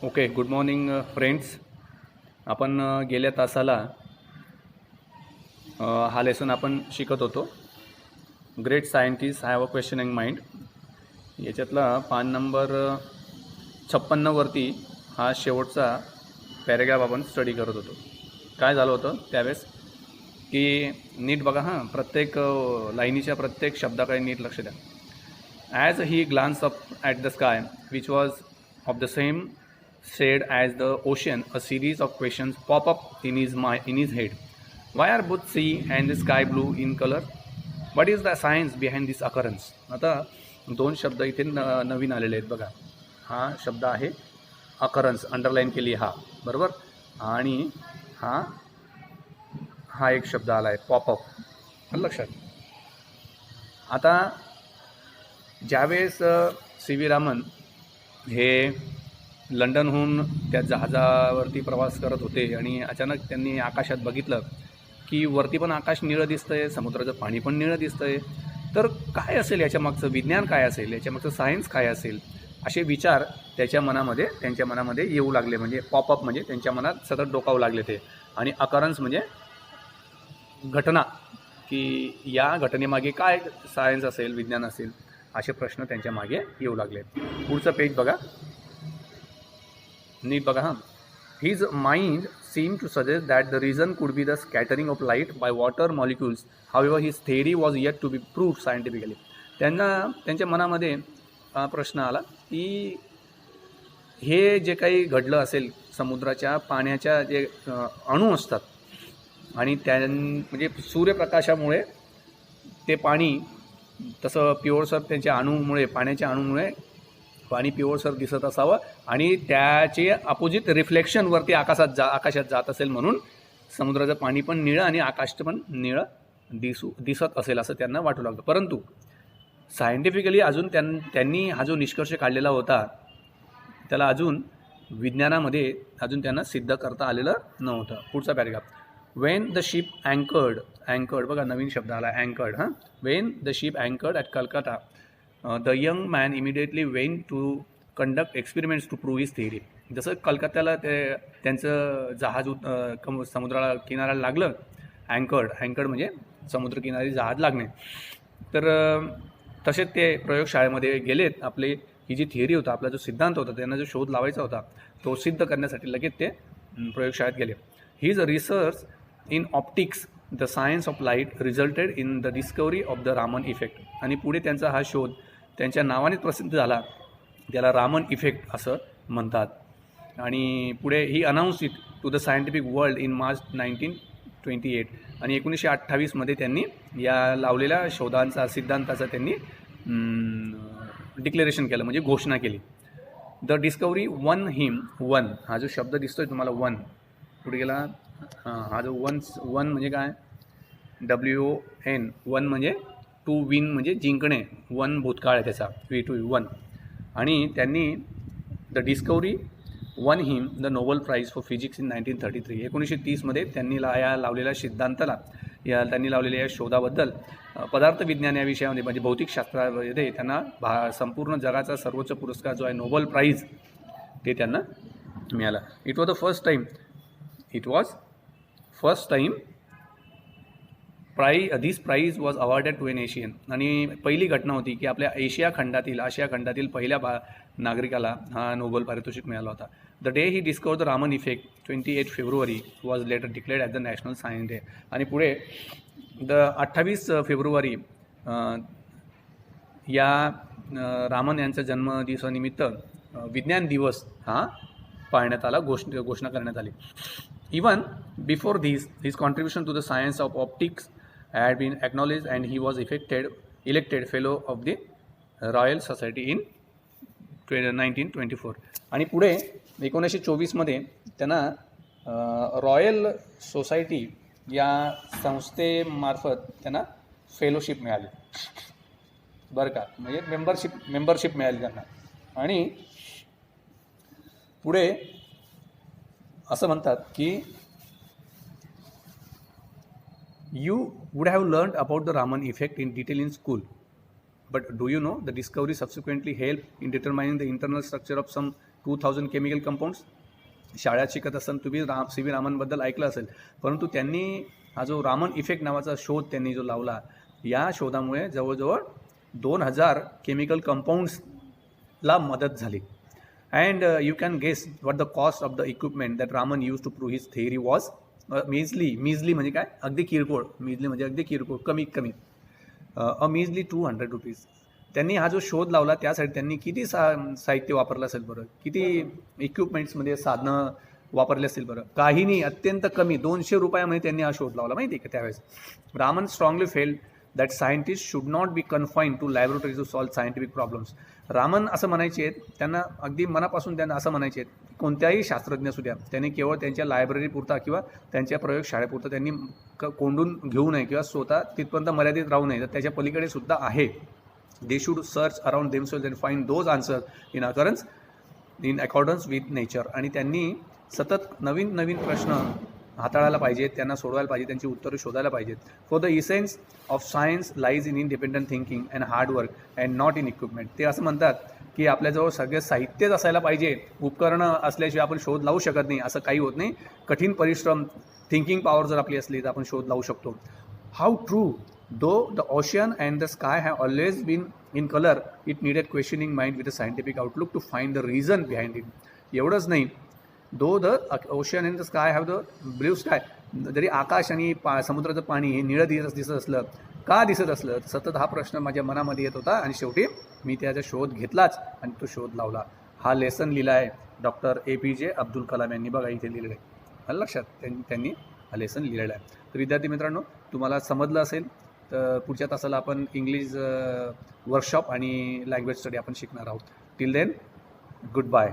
Okay, good morning friends. आपण गेल्या तासाला हा लेसन आपण शिकत होतो. Great scientist have a questioning mind. याच्यातला पान नंबर 56वरती हा शेवटचा पॅरेग्राफ आपण स्टडी करत होतो. काय झालं होतं त्यावेळेस की नीट बघा हां, प्रत्येक लाईनीच्या प्रत्येक शब्दाकडे नीट लक्ष द्या. As he glance up at the sky which was of the same shade as the ocean, a series of questions pop up in his head. Why are both sea and the sky blue in color? What is the science behind this occurrence? आता दोन शब्द इथे नवीन आलेले आहेत बघा. हा शब्द आहे अकरन्स, अंडरलाईन केली हा, बरोबर. आणि हा एक शब्द आला आहे पॉपअप, लक्षात. आता ज्यावेळेस सी व्ही रामन हे लंडनहून त्या जहाजावरती प्रवास करत होते आणि अचानक त्यांनी आकाशात बघितलं की वरती पण आकाश निळं दिसतं आहे, समुद्राचं पाणी पण निळं दिसतं आहे. तर काय असेल याच्यामागचं विज्ञान, काय असेल याच्यामागचं सायन्स, काय असेल, असे विचार त्यांच्या मनामध्ये येऊ लागले. म्हणजे पॉपअप म्हणजे त्यांच्या मनात सतत डोकावू लागले ते. आणि अकरन्स म्हणजे घटना, की या घटनेमागे काय सायन्स असेल, विज्ञान असेल, असे प्रश्न त्यांच्या मागे येऊ लागले. पुढचं पेज बघा, नीट बघा हां. His mind seemed to suggest that the reason could be the scattering of light by water molecules. However, his theory was yet to be proved scientifically. त्यांच्या मनामध्ये प्रश्न आला की हे जे काही घडलं असेल, समुद्राच्या पाण्याच्या जे अणू असतात आणि म्हणजे सूर्यप्रकाशामुळे ते पाणी तसं प्युअरसर त्यांच्या अणूमुळे, पाण्याच्या अणूमुळे पाणी प्युअरसर दिसत असावं आणि त्याचे अपोजिट रिफ्लेक्शनवरती आकाशात जात असेल, म्हणून समुद्राचं पाणी पण निळं आणि आकाशचं पण निळं दिसत असेल असं त्यांना वाटू लागलं. परंतु सायंटिफिकली अजून त्यांनी हा जो निष्कर्ष काढलेला होता त्याला अजून विज्ञानामध्ये त्यांना सिद्ध करता आलेलं नव्हतं. पुढचा paragraph. When the ship anchored बघा, नवीन शब्द आला anchored. When the ship anchored at Calcutta, the young man immediately went to conduct experiments to prove his theory. जसं कलकत्त्याला त्यांचं जहाज समुद्राला किनाऱ्याला लागलं, अँकर्ड म्हणजे समुद्रकिनारी जहाज लागणे. तर तसेच ते प्रयोगशाळेमध्ये गेलेत. ही जी थिअरी होता, आपला जो सिद्धांत होता, त्यांना जो शोध लावायचा होता तो सिद्ध करण्यासाठी लगेच ते प्रयोगशाळेत गेले. His research in optics, the science of light, रिझल्टेड in the discovery of the Raman effect. आणि पुढे त्यांचा हा शोध त्यांच्या नावानेच प्रसिद्ध झाला, त्याला रामन इफेक्ट असं म्हणतात. आणि पुढे he announce it to the scientific world in March 1928. आणि 1928मध्ये त्यांनी या लावलेल्या सिद्धांताचं त्यांनी डिक्लेरेशन केलं, म्हणजे घोषणा केली. द डिस्कवरी वन हा जो शब्द दिसतोय तुम्हाला, वन पुढे गेला. हा जो वन म्हणजे काय, WON, वन म्हणजे टू विन म्हणजे जिंकणे, वन भूतकाळ आहे त्याचा, V2 आणि त्यांनी the discovery won him the Nobel prize for physics in 1933. 1930मध्ये त्यांनी लावलेल्या सिद्धांताला, त्यांनी लावलेल्या या शोधाबद्दल पदार्थ विज्ञान या विषयामध्ये म्हणजे भौतिकशास्त्रामध्ये त्यांना संपूर्ण जगाचा सर्वोच्च पुरस्कार जो आहे नोबेल प्राईज, ते त्यांना मिळाला. It was first time this prize was awarded to an Asian. आणि पहिली घटना होती की आपल्या आशिया खंडातील पहिल्या नागरिकाला हा नोबेल पारितोषिक मिळाला होता. The day he discover the Raman effect, 28 February, was later declared as the national science day. आणि पुढे 28 फेब्रुवारी या रामन यांच्या जन्मदिवसानिमित्त विज्ञान दिवस हा पाळण्यात आला, घोषणा करण्यात आली. Even before his contribution to the science of optics had been acknowledged and he was elected fellow of the Royal Society in 1924. आणि पुढे 1924मध्ये त्यांना रॉयल सोसायटी या संस्थेमार्फत त्यांना फेलोशिप मिळाली, बरं का, म्हणजे मेंबरशिप मिळाली त्यांना. आणि पुढे असं म्हणतात की You would have learned about the Raman effect in detail in school, but do you know the discovery subsequently helped in determining the internal structure of some 2000 chemical compounds. शाळेत शिकत असताना तुम्ही सी व्ही रामनबद्दल ऐकलं असेल, परंतु त्यांनी हा जो रामन इफेक्ट नावाचा शोध त्यांनी जो लावला, या शोधामुळे जवळजवळ 2000 केमिकल कंपाऊंड्सला मदत झाली. And you can guess what the cost of the equipment that Raman use to prove his theory was measly म्हणजे काय, अगदी किरकोळ, मीजली म्हणजे अगदी किरकोळ, कमी अ मीजली ₹200. त्यांनी हा जो शोध लावला त्यासाठी त्यांनी किती साहित्य वापरलं असेल बरं, किती इक्विपमेंट्समध्ये साधनं वापरले असतील बरं, काही नाही, अत्यंत कमी ₹200 त्यांनी हा शोध लावला, माहिती आहे का त्यावेळेस. Raman strongly felt that scientist should not be confined to laboratories to solve scientific problems. Raman असं म्हणायचे आहेत, त्यांना अगदी मनापासून त्यांना असं म्हणायचे आहेत, कोणत्याही शास्त्रज्ञ असू द्या, त्यांनी केवळ त्यांच्या लायब्ररीपुरता किंवा त्यांच्या प्रयोगशाळेपुरता त्यांनी कोंडून घेऊ नये किंवा स्वतः तिथपर्यंत मर्यादित राहू नये, तर त्याच्या पलीकडे सुद्धा आहे. They should search around themselves and find those answers in accordance with nature. आणि त्यांनी सतत नवीन प्रश्न हाताळायला पाहिजेत, त्यांना सोडवायला पाहिजे, त्यांची उत्तरं शोधायला पाहिजेत. For the essence of science lies in independent thinking and hard work and not in equipment. ते असं म्हणतात की आपल्याजवळ सगळे साहित्यच असायला पाहिजे, उपकरणं असल्याशिवाय आपण शोध लावू शकत नाही, असं काही होत नाही. कठीण परिश्रम, थिंकिंग पॉवर जर आपली असली तर आपण शोध लावू शकतो. How true. Though the ocean and the sky have always been in color, it needed questioning mind with a scientific outlook to find the reason behind it. एवढंच नाही, though the ocean and the sky have the blue sky, जरी आकाश आणि समुद्राचं पाणी हे निळं दिसत असलं, का दिसत असलं, सतत हा प्रश्न माझ्या मनामध्ये येत होता आणि शेवटी मी त्याचा शोध घेतलाच आणि तो शोध लावला. हा लेसन लिहिला आहे डॉक्टर APJ अब्दुल कलाम यांनी. बघा इथे लिहिलेलं आहे, लक्षात त्यांनी हा लेसन लिहिलेला आहे. तर विद्यार्थी मित्रांनो, तुम्हाला समजलं असेल तर पुढच्या तासाला आपण इंग्लिश वर्कशॉप आणि लँग्वेज स्टडी आपण शिकणार आहोत. Till then, good bye.